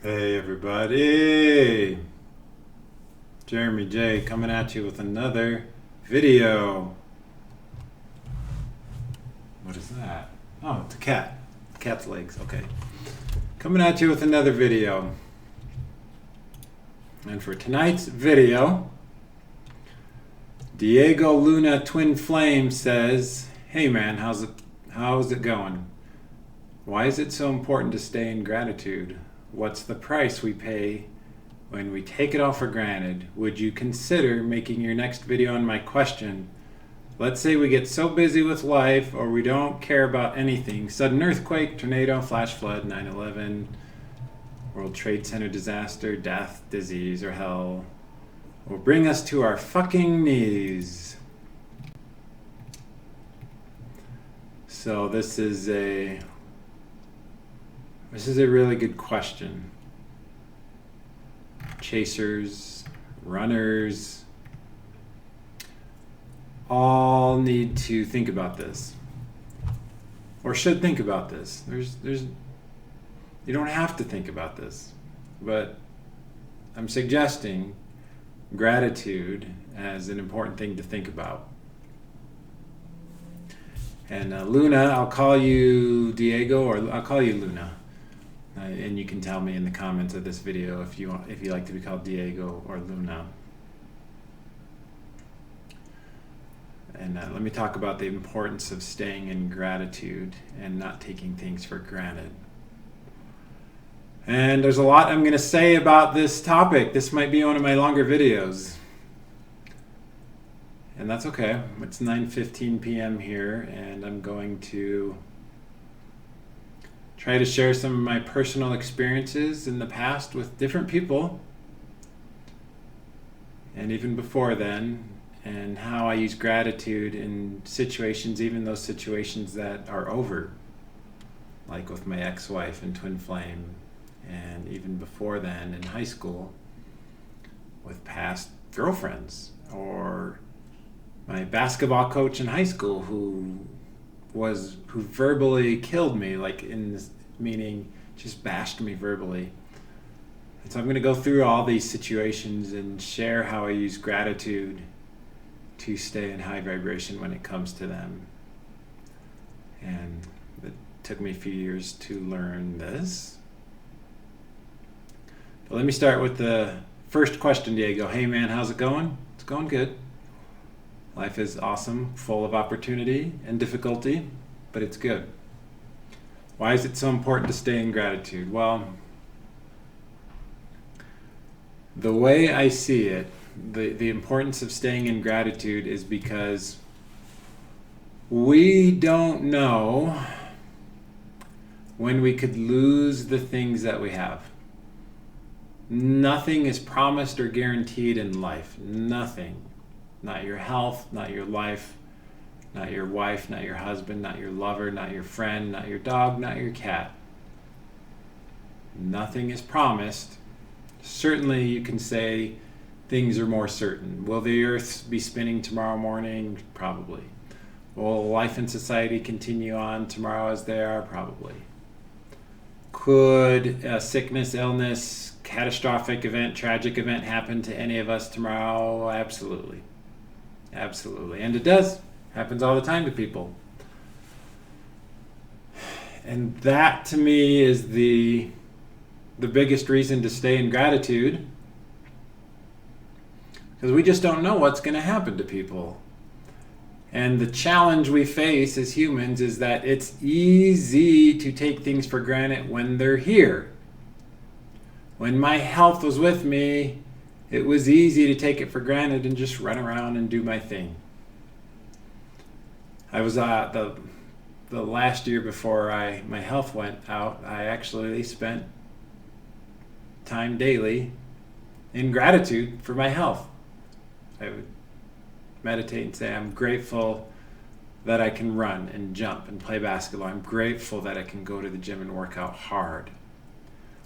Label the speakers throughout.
Speaker 1: Hey everybody, Jeremy J coming at you with another video. What is that? Oh, it's a cat. Cat's legs, okay. Coming at you with another video. And for tonight's video, Diego Luna Twin Flame says, "Hey man, how's it going? Why is it so important to stay in gratitude? What's the price we pay when we take it all for granted? Would you consider making your next video on my question? Let's say we get so busy with life or we don't care about anything. Sudden earthquake, tornado, flash flood, 9/11, World Trade Center disaster, death, disease, or hell will bring us to our fucking knees." So this is a really good question. Chasers, runners, all need to think about this, or should think about this. You don't have to think about this, but I'm suggesting gratitude as an important thing to think about. And Luna, I'll call you Diego, or I'll call you Luna. And you can tell me in the comments of this video if you like to be called Diego or Luna. And let me talk about the importance of staying in gratitude and not taking things for granted. And there's a lot I'm going to say about this topic. This might be one of my longer videos. And that's okay. It's 9:15 p.m. here, and I'm going to try to share some of my personal experiences in the past with different people, and even before then, and how I use gratitude in situations, even those situations that are over, like with my ex-wife and twin flame, and even before then in high school with past girlfriends, or my basketball coach in high school who verbally killed me, like in this meaning just bashed me verbally. And so I'm going to go through all these situations and share how I use gratitude to stay in high vibration when it comes to them. And it took me a few years to learn this. But let me start with the first question, Diego. Hey man, how's it going? It's going good. Life is awesome, full of opportunity and difficulty, but it's good. Why is it so important to stay in gratitude? Well, the way I see it, the importance of staying in gratitude is because we don't know when we could lose the things that we have. Nothing is promised or guaranteed in life. Nothing. Not your health, not your life, not your wife, not your husband, not your lover, not your friend, not your dog, not your cat. Nothing is promised. Certainly you can say things are more certain. Will the earth be spinning tomorrow morning? Probably. Will life and society continue on tomorrow as they are? Probably. Could a sickness, illness, catastrophic event, tragic event happen to any of us tomorrow? Absolutely. Absolutely. And it does. Happens all the time to people. And that to me is the biggest reason to stay in gratitude, because we just don't know what's going to happen to people. And the challenge we face as humans is that it's easy to take things for granted when they're here. When my health was with me, it was easy to take it for granted and just run around and do my thing. I was the last year before my health went out, I actually spent time daily in gratitude for my health. I would meditate and say, I'm grateful that I can run and jump and play basketball. I'm grateful that I can go to the gym and work out hard.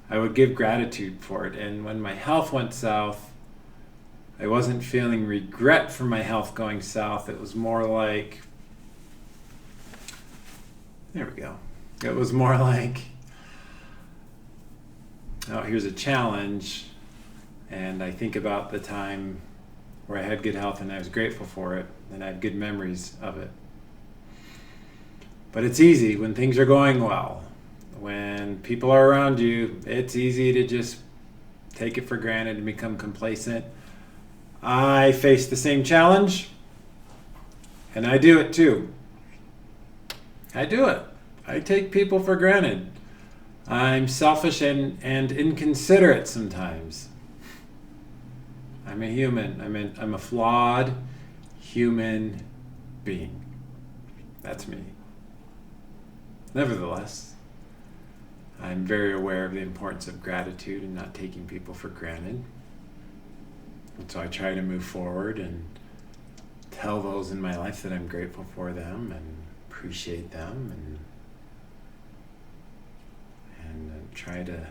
Speaker 1: I would give gratitude for it. And when my health went south, I wasn't feeling regret for my health going south. It was more like, there we go. It was more like Now here's a challenge, and I think about the time where I had good health and I was grateful for it, and I have good memories of it. But it's easy when things are going well. When people are around you, it's easy to just take it for granted and become complacent. I face the same challenge, and I do it too. I do it. I take people for granted. I'm selfish and inconsiderate sometimes. I'm a human. I'm a flawed human being. That's me. Nevertheless, I'm very aware of the importance of gratitude and not taking people for granted. And so I try to move forward and tell those in my life that I'm grateful for them and appreciate them, and try to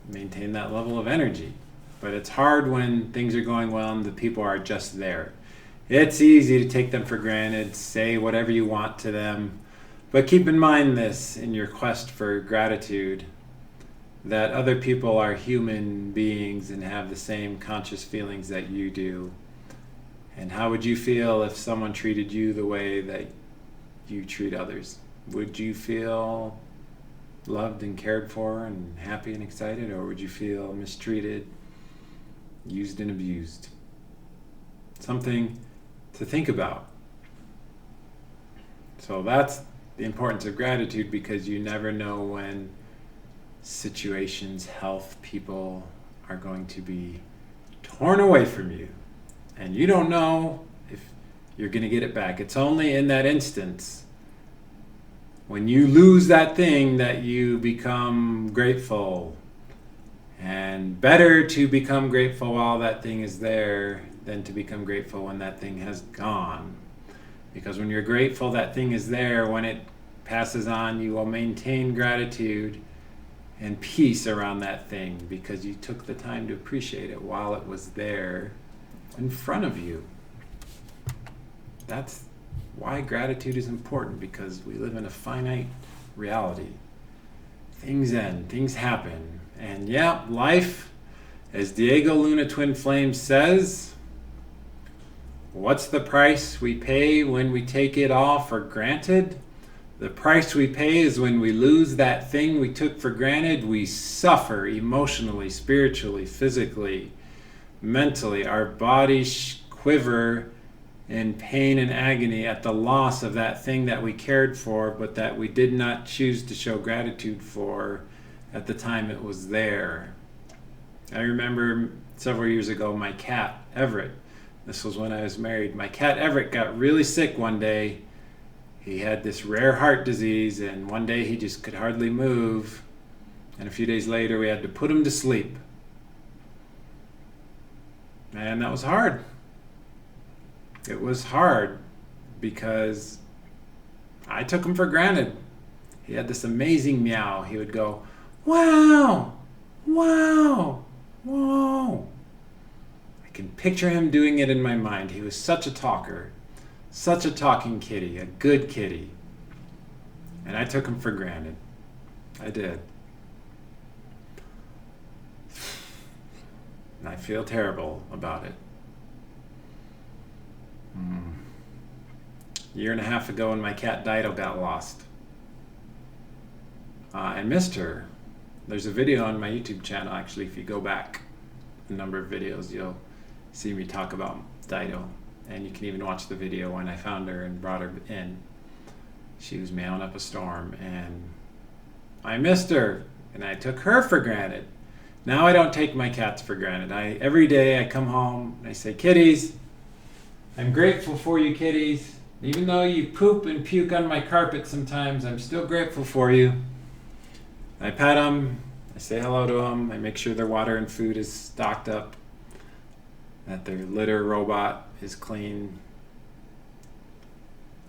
Speaker 1: maintain that level of energy. But it's hard when things are going well and the people are just there. It's easy to take them for granted, say whatever you want to them, but keep in mind this in your quest for gratitude, that other people are human beings and have the same conscious feelings that you do. And how would you feel if someone treated you the way that you treat others? Would you feel loved and cared for and happy and excited, or would you feel mistreated, used and abused? Something to think about. So that's the importance of gratitude, because you never know when situations, health, people are going to be torn away from you. And you don't know if you're going to get it back. It's only in that instance, when you lose that thing, that you become grateful. And better to become grateful while that thing is there than to become grateful when that thing has gone. Because when you're grateful that thing is there, when it passes on, you will maintain gratitude and peace around that thing, because you took the time to appreciate it while it was there in front of you. That's why gratitude is important, because we live in a finite reality. Things end, things happen. And yeah, life, as Diego Luna Twin Flame says, what's the price we pay when we take it all for granted? The price we pay is when we lose that thing we took for granted. We suffer emotionally, spiritually, physically, mentally. Our bodies quiver in pain and agony at the loss of that thing that we cared for, but that we did not choose to show gratitude for at the time it was there. I remember several years ago, my cat, Everett, this was when I was married, my cat Everett got really sick one day. He had this rare heart disease, and one day he just could hardly move. And a few days later, we had to put him to sleep. And that was hard. It was hard because I took him for granted. He had this amazing meow. He would go, wow, wow, whoa. I can picture him doing it in my mind. He was such a talker, such a talking kitty, a good kitty. And I took him for granted. I did. And I feel terrible about it. A year and a half ago, when my cat Dido got lost, I missed her. There's a video on my YouTube channel, actually. If you go back a number of videos, you'll see me talk about Dido. And you can even watch the video when I found her and brought her in. She was meowing up a storm, and I missed her, and I took her for granted. Now I don't take my cats for granted. Every day I come home and I say, kitties, I'm grateful for you, kitties. Even though you poop and puke on my carpet sometimes, I'm still grateful for you. I pet them, I say hello to them, I make sure their water and food is stocked up, that their litter robot is clean.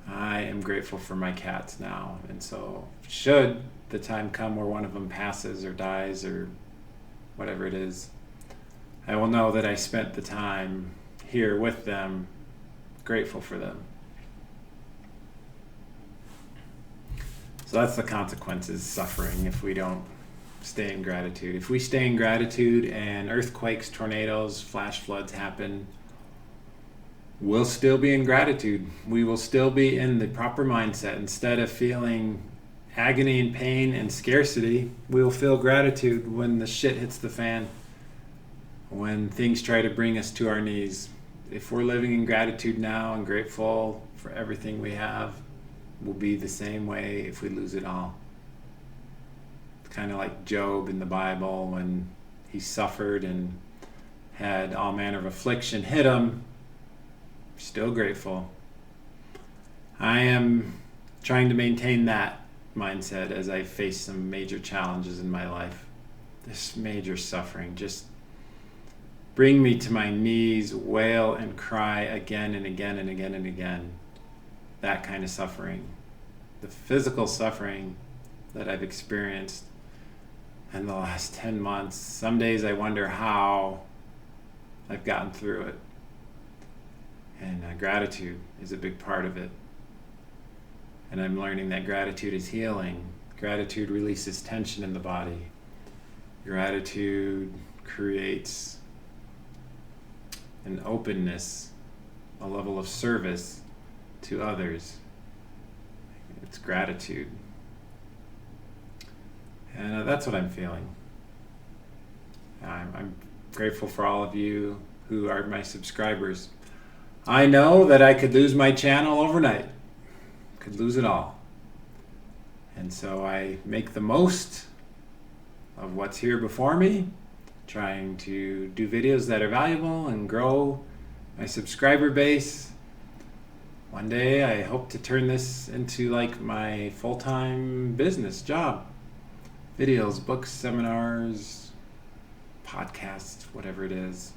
Speaker 1: I am grateful for my cats now, and so should the time come where one of them passes or dies or whatever it is, I will know that I spent the time here with them, grateful for them. So that's the consequences, suffering, if we don't stay in gratitude. If we stay in gratitude and earthquakes, tornadoes, flash floods happen, we'll still be in gratitude. We will still be in the proper mindset. Instead of feeling agony and pain and scarcity, we will feel gratitude when the shit hits the fan, when things try to bring us to our knees. If we're living in gratitude now and grateful for everything we have, we'll be the same way if we lose it all. It's kind of like Job in the Bible when he suffered and had all manner of affliction hit him. Still grateful. I am trying to maintain that mindset as I face some major challenges in my life. This major suffering, just bring me to my knees, wail and cry again and again and again and again. That kind of suffering. The physical suffering that I've experienced in the last 10 months, some days I wonder how I've gotten through it. And gratitude is a big part of it. And I'm learning that gratitude is healing. Gratitude releases tension in the body. Gratitude creates an openness, a level of service to others. It's gratitude. And that's what I'm feeling. I'm grateful for all of you who are my subscribers. I know that I could lose my channel overnight. Could lose it all. And so I make the most of what's here before me, trying to do videos that are valuable and grow my subscriber base. One day I hope to turn this into like my full-time business job. Videos, books, seminars, podcasts, whatever it is.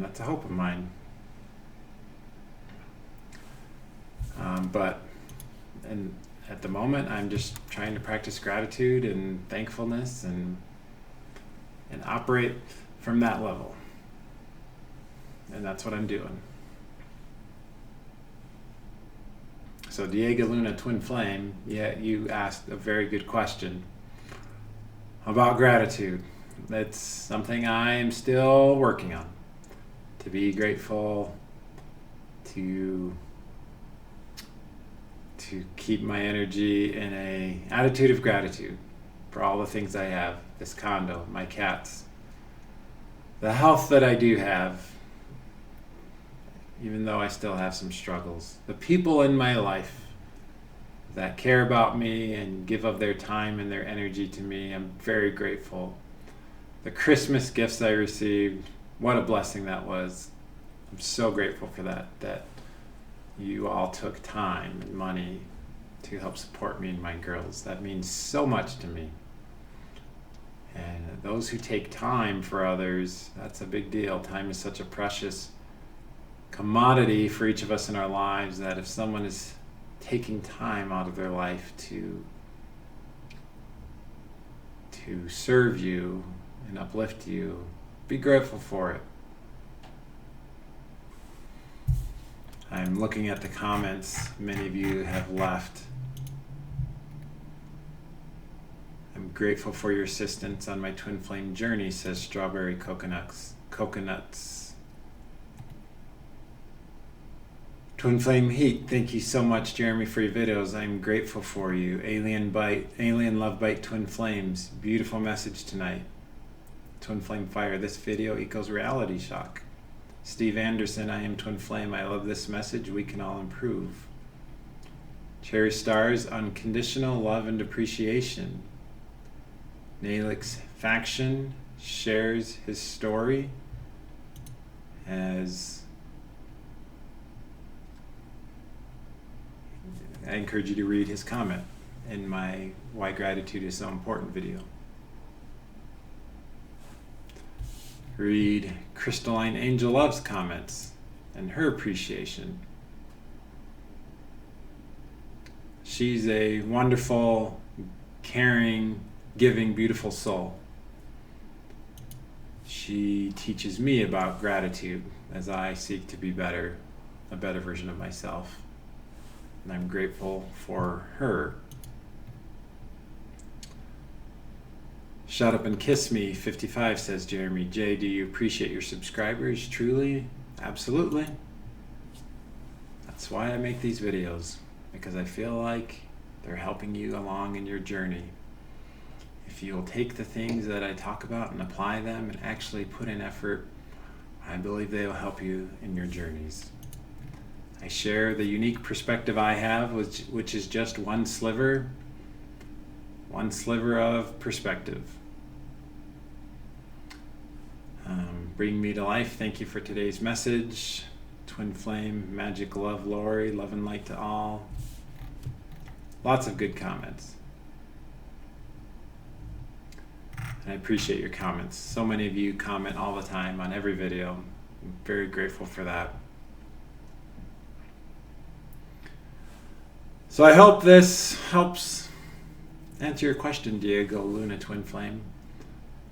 Speaker 1: That's a hope of mine. But at the moment, I'm just trying to practice gratitude and thankfulness and operate from that level. And that's what I'm doing. So Diego Luna Twin Flame, yeah, you asked a very good question about gratitude. That's something I am still working on. To be grateful, to keep my energy in a attitude of gratitude for all the things I have, this condo, my cats, the health that I do have, even though I still have some struggles, the people in my life that care about me and give of their time and their energy to me. I'm very grateful. The Christmas gifts I received, what a blessing that was. I'm so grateful for that you all took time and money to help support me and my girls. That means so much to me. And those who take time for others, that's a big deal. Time is such a precious commodity for each of us in our lives that if someone is taking time out of their life to serve you and uplift you, be grateful for it. I'm looking at the comments many of you have left. I'm grateful for your assistance on my twin flame journey, says Strawberry Coconuts. Twin Flame Heat, thank you so much, Jeremy, for your videos. I'm grateful for you. Alien Love Bite Twin Flames, beautiful message tonight. Twin Flame Fire, this video equals reality shock. Steve Anderson, I am Twin Flame. I love this message. We can all improve. Cherry Stars, unconditional love and appreciation. Nalix Faction shares his story as I encourage you to read his comment in my Why Gratitude is So Important video. Read Crystalline Angel Love's comments and her appreciation. She's a wonderful, caring, giving, beautiful soul. She teaches me about gratitude as I seek to be better, a better version of myself. and I'm grateful for her. Shut Up and Kiss Me 55 says Jeremy. Jay, do you appreciate your subscribers? Truly? Absolutely. That's why I make these videos, because I feel like they're helping you along in your journey. If you'll take the things that I talk about and apply them and actually put in effort, I believe they will help you in your journeys. I share the unique perspective I have, which is just one sliver of perspective. Bring me to life. Thank you for today's message. Twin Flame, Magic Love, Lori, love and light to all. Lots of good comments. And I appreciate your comments. So many of you comment all the time on every video. I'm very grateful for that. So I hope this helps answer your question, Diego Luna Twin Flame,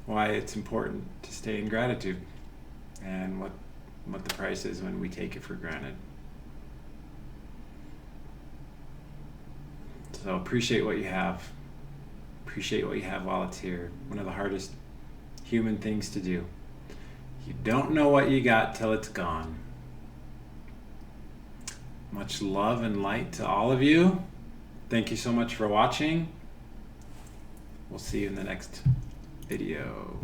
Speaker 1: why it's important to stay in gratitude and what the price is when we take it for granted. So appreciate what you have. Appreciate what you have while it's here. One of the hardest human things to do. You don't know what you got till it's gone. Much love and light to all of you. Thank you so much for watching. We'll see you in the next video.